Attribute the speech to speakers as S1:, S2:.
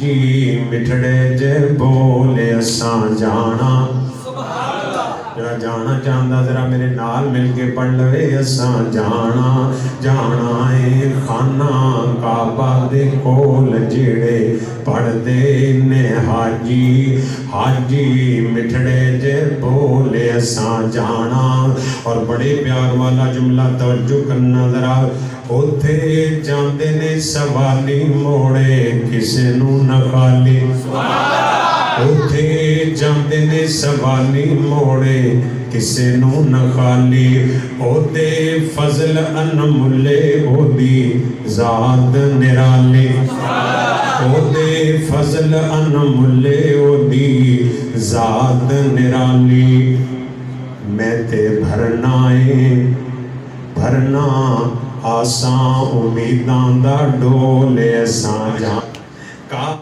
S1: हाजी मिठड़े जे बोले असां जाना। जरा जाना चाहता जरा मेरे नाल मिल के पढ़ लवे। असां जाना जाना है खाना काबा दे कोल जेड़े पढ़दे ने हाजी हाजी मिठड़े जे बोले असां जाना। और बड़े प्यार वाला जुमला तवज्जो करना जरा। उथे जांदे ने सवाली मोड़े किसे नू न खाली। उथे जांदे ने सवाली मोड़े किसे नू न खाली। ओदे फजल अनमुल्ले ओदी ज़ात निराली। ओदे फजल अनमुल्ले ओदी ज़ात निराली। मैं ते भरना है भरना आसां उम्मीदां दा डोले असां जा।